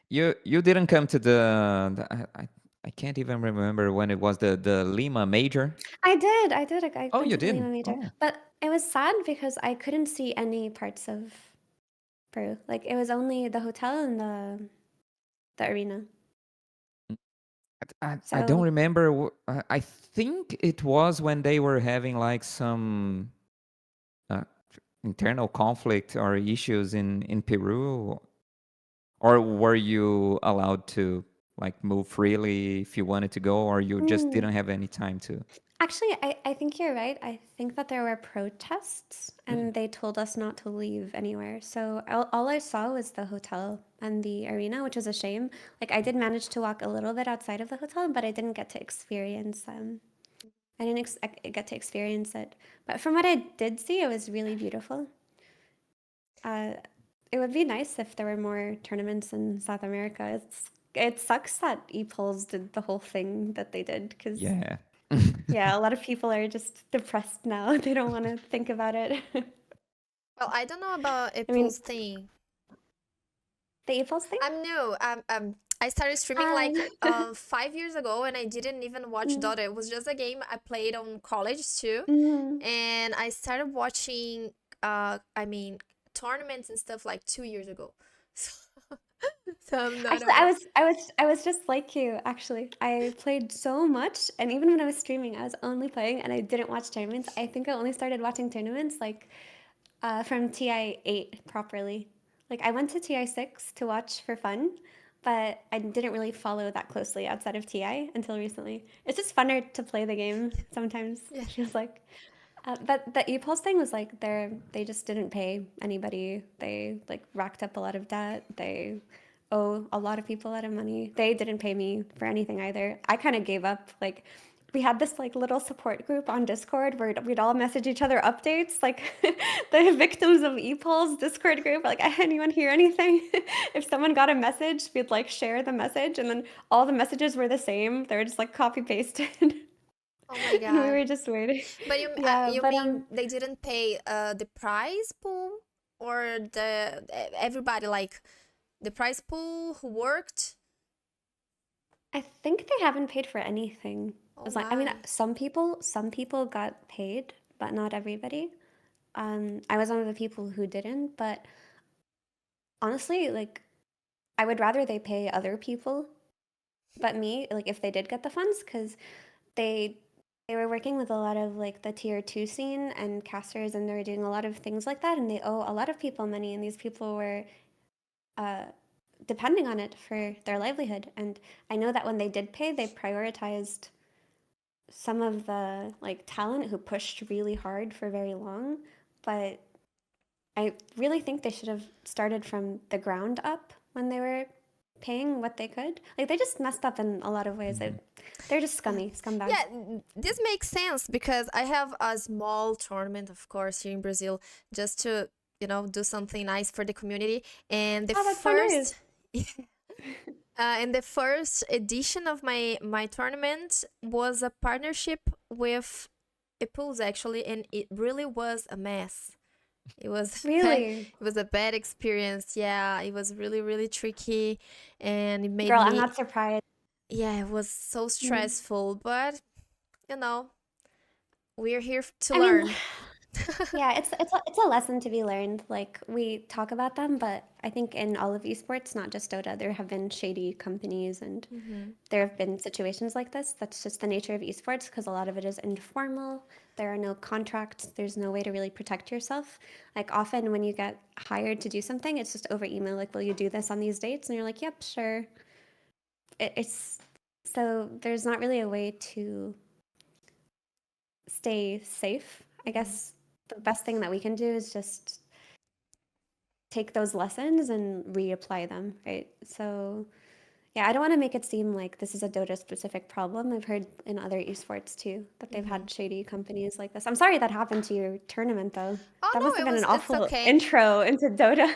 You didn't come to I can't even remember when it was the Lima Major. I did. I Oh, went you to the did? Lima Major, Oh. but it was sad because I couldn't see any parts of Peru. Like it was only the hotel and the arena. I don't So remember. I think it was when they were having like some uh, internal conflict or issues in Peru, or were you allowed to like move freely if you wanted to go, or you just mm, didn't have any time to? actually, I think you're right. I think that there were protests Mm. and they told us not to leave anywhere. So all I saw was the hotel and the arena, which was a shame. Like I did manage to walk a little bit outside of the hotel, but I didn't get to experience I didn't get to experience it. But from what I did see, it was really beautiful. Uh, it would be nice if there were more tournaments in South America. It sucks that Epulse did the whole thing that they did because Yeah. yeah, a lot of people are just depressed now. They don't want to think about it. Well, I don't know about I mean, Apple's thing. the Epulse thing. I'm new. I started streaming Ah, like 5 years ago, and I didn't even watch mm, Dota. It was just a game I played on college too, mm. and I started watching. I mean, tournaments and stuff like 2 years ago. So I'm not Actually, aware. I was just like you. Actually, I played so much, and even when I was streaming, I was only playing, and I didn't watch tournaments. I think I only started watching tournaments like from TI 8 properly. Like I went to TI 6 to watch for fun, but I didn't really follow that closely outside of TI until recently. It's just funner to play the game sometimes. Yeah. It feels like. But the ePulse thing was like they just didn't pay anybody. They like racked up a lot of debt. They owe a lot of people a lot of money. They didn't pay me for anything either. I kind of gave up. Like we had this like little support group on Discord where we'd all message each other updates, like the victims of ePulse Discord group. Like anyone hear anything? If someone got a message, we'd like share the message, and then all the messages were the same. They were just like copy pasted. Oh my And we God. were just waiting. But Yeah, you but mean they didn't pay the prize pool, or everybody, like the prize pool who worked? I think they haven't paid for anything. Oh As like I mean, my. some people got paid, but not everybody. I was one of the people who didn't, but honestly, like I would rather they pay other people, but me, like if they did get the funds, because they they were working with a lot of like the tier 2 scene and casters, and they were doing a lot of things like that, and they owe a lot of people money, and these people were uh, depending on it for their livelihood. And I know that when they did pay, they prioritized some of the like talent who pushed really hard for very long, but I really think they should have started from the ground up when they were paying what they could. Like they just messed up in a lot of ways. Mhm. They're just scumbags. Yeah, this makes sense because I have a small tournament, of course, here in Brazil, just to, do something nice for the community. And the Oh, that's so nice. and the first edition of my tournament was a partnership with Epulze, actually, and it really was a mess. It was Really? it was a bad experience. Yeah, it was really, really tricky, and it made Girl, I'm me, not surprised. yeah, it was so Mm. stressful, but you know, we're here to I mean, learn. yeah, it's a lesson to be learned. Like we talk about them, but I think in all of esports, not just Dota, there have been shady companies and Hmm. there have been situations like this. That's just the nature of esports because a lot of it is informal. There are no contracts. There's no way to really protect yourself. Like often when you get hired to do something, it's just over email. Like, will you do this on these dates? And you're like, yep, sure. It's so there's not really a way to stay safe. I guess the best thing that we can do is just take those lessons and reapply them, right? So yeah, I don't want to make it seem like this is a Dota specific problem. I've heard in other esports too that they've had shady companies like this. I'm sorry that happened to your tournament though. Oh That must have no, been an it's awful okay. intro into Dota.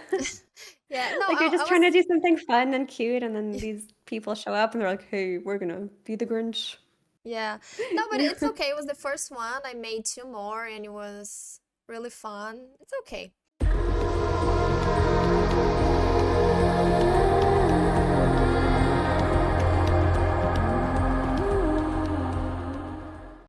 Yeah, no, Like you're I just trying to was. do something fun and cute, and then these people show up and they're like, "Hey, we're gonna be the Grinch." Yeah, no, but it's okay. It was the first one. I made two more, and it was really fun. It's okay.